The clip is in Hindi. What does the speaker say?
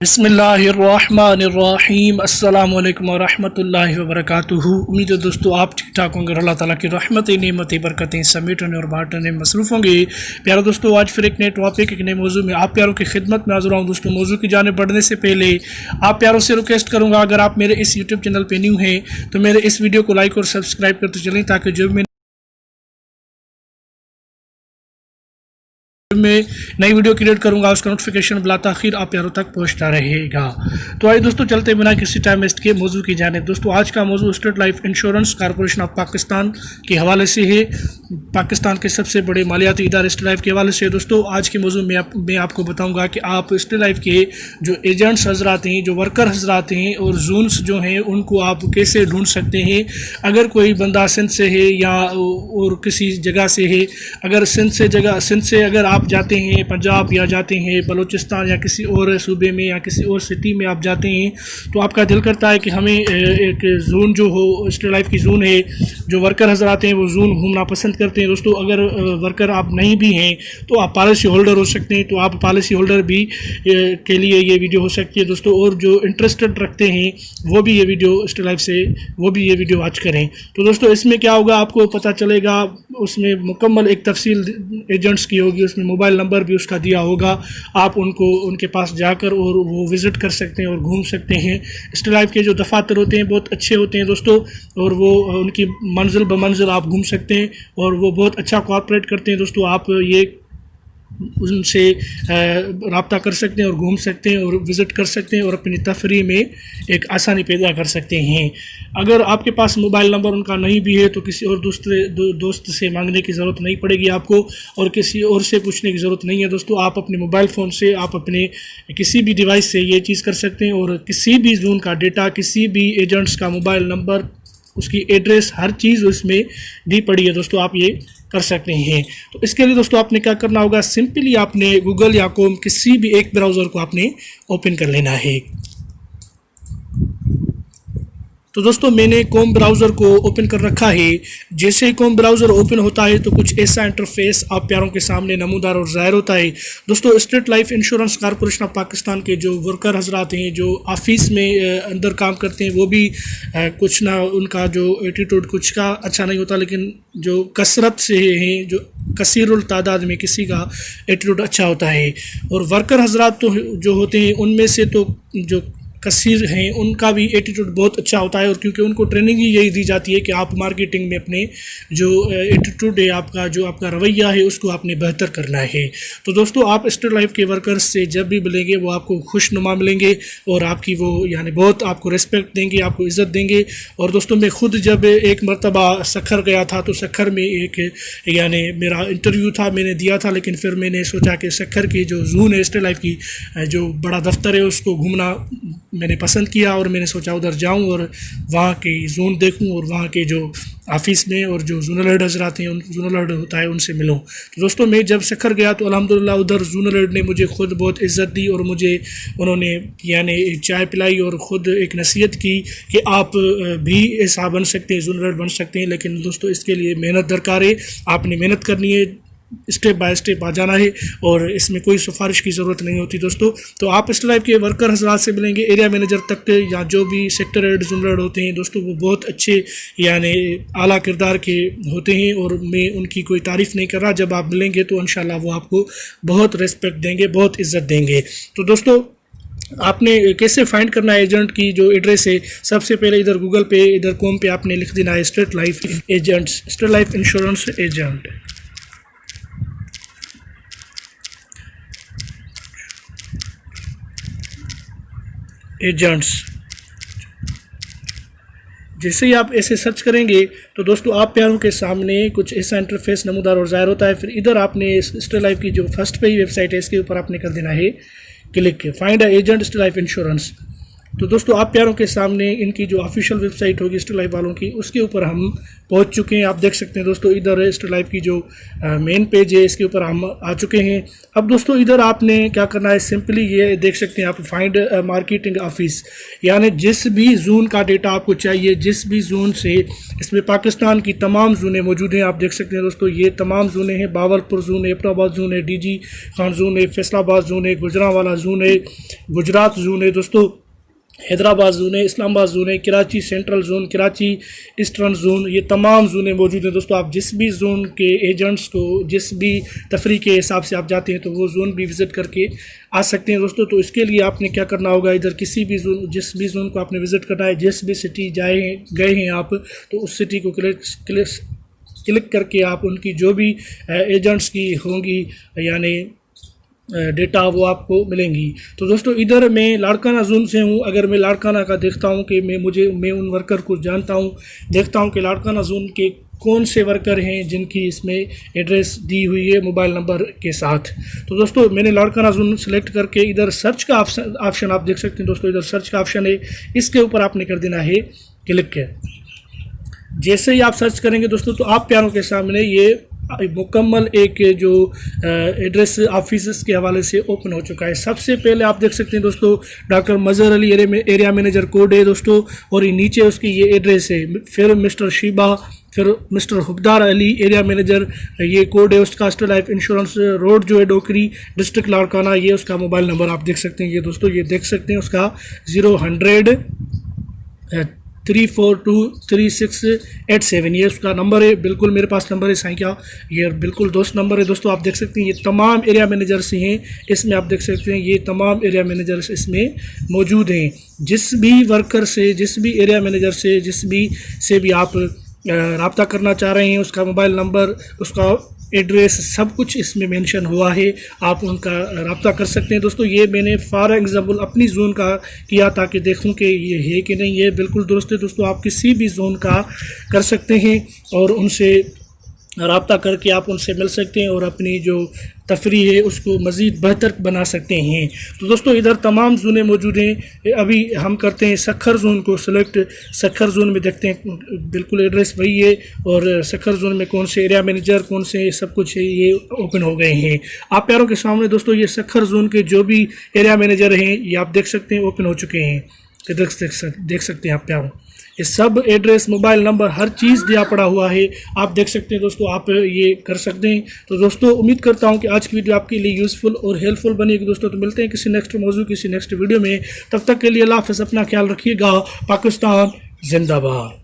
बिस्मिल्लाहिर्रहमानिर्रहीम अस्सलामु अलैकुम वरहमतुल्लाहि वबरकातुहू। उम्मीद है दोस्तों आप ठीक ठाक होंगे। अल्लाह ताला की रहमतें नेमतें बरकतें समेटने और बांटने में मसरूफ़ होंगे। प्यारो दोस्तों, आज फिर एक नए टॉपिक एक नए मौजू में आप प्यारों की खिदमत में हाज़िर हूँ। दोस्तों, मौजू की जाने बढ़ने से पहले आप प्यारों से रिक्वेस्ट करूँगा, अगर आप मेरे इस यूट्यूब चैनल पर न्यू हैं तो मेरे इस वीडियो को लाइक और सब्सक्राइब करते चलें, ताकि जो भी मैं नई वीडियो क्रिएट करूंगा उसका नोटिफिकेशन बिला ताखिर आप प्यारों तक पहुंचता रहेगा। तो आइए दोस्तों, चलते बिना किसी टाइम वेस्ट के मौजू की जानिब। दोस्तों, आज का मौजू state life insurance corporation of Pakistan के हवाले से है। पाकिस्तान के सबसे बड़े मालियाती इदारे स्टेट लाइफ के हवाले से। दोस्तों, आज के मौजू में मैं आपको बताऊँगा कि आप स्टेट लाइफ के जो एजेंट्स हजरात हैं, जो वर्कर हजरात हैं और जोन्स जो हैं, उनको आप कैसे ढूंढ सकते हैं। अगर कोई बंदा सिंध से है या और किसी जगह से है, अगर सिंध से अगर आप जाते हैं पंजाब या जाते हैं बलूचिस्तान या किसी और सूबे में या किसी और सिटी में आप जाते हैं, तो आपका दिल करता है कि हमें एक जोन जो हो, स्टेट लाइफ की जोन है, जो वर्कर हजरात हैं वो जोन घूमना पसंद करते हैं। दोस्तों, अगर वर्कर आप नहीं भी हैं तो आप पॉलिसी होल्डर हो सकते हैं, तो आप पॉलिसी होल्डर भी के लिए ये वीडियो हो सकती है दोस्तों। और जो इंटरेस्टेड रखते हैं वो भी ये वीडियो स्टेट लाइफ से वो भी ये वीडियो वॉच करें। तो दोस्तों, इसमें क्या होगा आपको पता चलेगा, उसमें मुकम्मल एक तफसील एजेंट्स की होगी, उसमें मोबाइल नंबर भी उसका दिया होगा। आप उनके पास जाकर और वो विज़िट कर सकते हैं और घूम सकते हैं। स्टेट लाइफ के जो दफातर होते हैं बहुत अच्छे होते हैं दोस्तों, और वो उनकी मंजिल ब मंजिल आप घूम सकते हैं और वो बहुत अच्छा कोऑपरेट करते हैं दोस्तों। आप ये उनसे रब्ता कर सकते हैं और घूम सकते हैं और विज़िट कर सकते हैं और अपनी तफरी में एक आसानी पैदा कर सकते हैं। अगर आपके पास मोबाइल नंबर उनका नहीं भी है तो किसी और दोस्त से मांगने की ज़रूरत नहीं पड़ेगी आपको, और किसी और से पूछने की ज़रूरत नहीं है दोस्तों। आप अपने मोबाइल फ़ोन से, आप अपने किसी भी डिवाइस से ये चीज़ कर सकते हैं और किसी भी जोन का डेटा, किसी भी एजेंट्स का मोबाइल नंबर, उसकी एड्रेस, हर चीज़ उसमें दी पड़ी है दोस्तों। आप ये कर सकते हैं। तो इसके लिए दोस्तों आपने क्या करना होगा, सिंपली आपने गूगल या क्रोम किसी भी एक ब्राउज़र को आपने ओपन कर लेना है। तो दोस्तों, मैंने क्रोम ब्राउज़र को ओपन कर रखा है। जैसे ही क्रोम ब्राउज़र ओपन होता है तो कुछ ऐसा इंटरफेस आप प्यारों के सामने नमूदार और ज़ाहिर होता है। दोस्तों, state life insurance corporation of Pakistan के जो वर्कर हजरात हैं, जो ऑफिस में अंदर काम करते हैं, वो भी कुछ ना, उनका जो एटीट्यूड कुछ का अच्छा नहीं होता, लेकिन जो कसरत से हैं, जो कसीरुल तादाद में किसी का एटीट्यूड अच्छा होता है। और वर्कर हजरात तो जो होते हैं उनमें से तो जो कसीर हैं उनका भी एटीट्यूड बहुत अच्छा होता है, और क्योंकि उनको ट्रेनिंग ही यही दी जाती है कि आप मार्केटिंग में अपने जो एटीट्यूड है, आपका जो आपका रवैया है, उसको आपने बेहतर करना है। तो दोस्तों, आप स्टेट लाइफ के वर्कर्स से जब भी मिलेंगे वो आपको खुशनुमा मिलेंगे और आपकी वो यानी बहुत आपको रिस्पेक्ट देंगे, आपको इज़्ज़त देंगे। और दोस्तों, मैं खुद जब एक मरतबा सखर गया था तो सखर में एक यानी मेरा इंटरव्यू था, मैंने दिया था, लेकिन फिर मैंने सोचा कि सखर की जो जून है स्टेट लाइफ की जो बड़ा दफ्तर है उसको घूमना मैंने पसंद किया, और मैंने सोचा उधर जाऊं और वहाँ की जोन देखूं और वहाँ के जो ऑफिस में और जो जोनल हेड हजरात हैं, जोनल हेड होता है, उनसे मिलूं। तो दोस्तों, मैं जब सखर गया तो अल्हम्दुलिल्लाह उधर जोनल हेड ने मुझे खुद बहुत इज़्ज़त दी और मुझे उन्होंने यानी चाय पिलाई और ख़ुद एक नसीहत की कि आप भी ऐसा बन सकते हैं, जोनल हेड बन सकते हैं। लेकिन दोस्तों, इसके लिए मेहनत दरकार है, आपने मेहनत करनी है, स्टेप बाय स्टेप आ जाना है, और इसमें कोई सिफारिश की ज़रूरत नहीं होती दोस्तों। तो आप स्टेट लाइफ के वर्कर हजरात से मिलेंगे, एरिया मैनेजर तक या जो भी सेक्टर हेड, जोनल हेड होते हैं दोस्तों, वो बहुत अच्छे यानी आला किरदार के होते हैं, और मैं उनकी कोई तारीफ़ नहीं कर रहा। जब आप मिलेंगे तो इंशाल्लाह वो आपको बहुत रिस्पेक्ट देंगे, बहुत इज़्ज़त देंगे। तो दोस्तों, आपने कैसे फाइंड करना है एजेंट की जो एड्रेस है, सबसे पहले इधर गूगल पे, इधर कॉम पे आपने लिख देना है state life agents, state life insurance agent, agents. जैसे ही आप ऐसे सर्च करेंगे तो दोस्तों आप प्यारों के सामने कुछ ऐसा इंटरफेस नमूदार और ज़ाहिर होता है। फिर इधर आपने स्टेट लाइफ की जो फर्स्ट पे ही वेबसाइट है इसके ऊपर आपने कर देना है click, find a agent state life insurance. तो दोस्तों आप प्यारों के सामने इनकी जो ऑफिशियल वेबसाइट होगी स्टार लाइफ वालों की, उसके ऊपर हम पहुंच चुके हैं। आप देख सकते हैं दोस्तों, इधर स्टार लाइफ की जो मेन पेज है इसके ऊपर हम आ चुके हैं। अब दोस्तों इधर आपने क्या करना है, सिंपली ये देख सकते हैं आप, फाइंड मार्केटिंग ऑफिस, यानी जिस भी जोन का डेटा आपको चाहिए, जिस भी जोन से, इसमें पाकिस्तान की तमाम जोनें मौजूद हैं। आप देख सकते हैं दोस्तों, ये तमाम जोनें हैं। बावलपुर जोन है, एबटाबाद जोन है, डीजी खान जोन है, फैसलाबाद जोन है, गुजरांवाला जोन है, गुजरात जोन है दोस्तों, हैदराबाद जोन है, इस्लामाबाद जोन है, Karachi central zone, Karachi eastern zone, ये तमाम जोनें मौजूद हैं दोस्तों। आप जिस भी जोन के एजेंट्स को, जिस भी तफरी के हिसाब से आप जाते हैं, तो वो जोन भी विज़िट करके आ सकते हैं दोस्तों। तो इसके लिए आपने क्या करना होगा, इधर किसी भी जोन, जिस भी जोन को आपने विज़िट करना है, जिस भी सिटी गए हैं आप, तो उस सिटी को क्लिक करके आप उनकी जो भी एजेंट्स की होंगी यानी डेटा, वो आपको मिलेंगी। तो दोस्तों इधर मैं लाड़काना जोन से हूँ। अगर मैं लाड़काना का देखता हूँ कि मैं उन वर्कर को जानता हूँ, देखता हूँ कि लाड़काना जोन के कौन से वर्कर हैं जिनकी इसमें एड्रेस दी हुई है मोबाइल नंबर के साथ। तो दोस्तों मैंने लाड़काना जोन सेलेक्ट करके इधर सर्च का ऑप्शन आप देख सकते हैं दोस्तों, इधर सर्च का ऑप्शन है, इसके ऊपर आपने कर देना है क्लिक। जैसे ही आप सर्च करेंगे दोस्तों, तो आप प्यारों के सामने ये मुकम्मल एक जो एड्रेस ऑफिस के हवाले से ओपन हो चुका है। सबसे पहले आप देख सकते हैं दोस्तों, doctor Mazhar Ali area manager code है दोस्तों, और नीचे उसकी ये एड्रेस है। फिर मिस्टर शीबा, फिर मिस्टर हुबदार अली एरिया मैनेजर, ये कोड है उसका। स्टार लाइफ इंश्योरेंस रोड जो है डोकरी, डिस्ट्रिक्ट लाड़काना, ये उसका मोबाइल नंबर आप देख सकते हैं। ये दोस्तों ये देख सकते हैं उसका 0100 3423687, ये उसका नंबर है। बिल्कुल मेरे पास नंबर है साईं का, ये बिल्कुल दोस्त नंबर है दोस्तों। आप देख सकते हैं ये तमाम एरिया मैनेजर्स हैं इसमें, आप देख सकते हैं ये तमाम एरिया मैनेजर्स इसमें मौजूद हैं। जिस भी वर्कर से, जिस भी एरिया मैनेजर से, जिस भी से भी आप रब्ता करना चाह रहे हैं, उसका मोबाइल नंबर, उसका एड्रेस, सब कुछ इसमें मेंशन हुआ है, आप उनका रब्ता कर सकते हैं दोस्तों। ये मैंने फॉर एग्जांपल अपनी जोन का किया ताकि देखूं कि ये है कि नहीं, ये बिल्कुल दुरुस्त है दोस्तों। आप किसी भी जोन का कर सकते हैं और उनसे रब्ता करके आप उनसे मिल सकते हैं और अपनी जो तफरी है उसको मज़ीद बेहतर बना सकते हैं। तो दोस्तों इधर तमाम जोनें मौजूद हैं। अभी हम करते हैं सखर जोन को सिलेक्ट। सखर जोन में देखते हैं बिल्कुल एड्रेस वही है, और सखर जोन में कौन से एरिया मैनेजर, कौन से सब कुछ है, ये ओपन हो गए हैं। आप प्यारों के सामने दोस्तों ये सखर जोन के जो भी एरिया मैनेजर हैं, ये आप देख सकते हैं ओपन हो चुके हैं। देख सकते हैं आप प्यारों, ये सब एड्रेस, मोबाइल नंबर, हर चीज़ दिया पड़ा हुआ है। आप देख सकते हैं दोस्तों, आप ये कर सकते हैं। तो दोस्तों उम्मीद करता हूं कि आज की वीडियो आपके लिए यूज़फुल और हेल्पफुल बनेगी दोस्तों। तो मिलते हैं किसी नेक्स्ट मौजू, किसी नेक्स्ट वीडियो में। तब तक के लिए अल्लाह हाफ़िज़, अपना ख्याल रखिएगा। पाकिस्तान जिंदाबाद।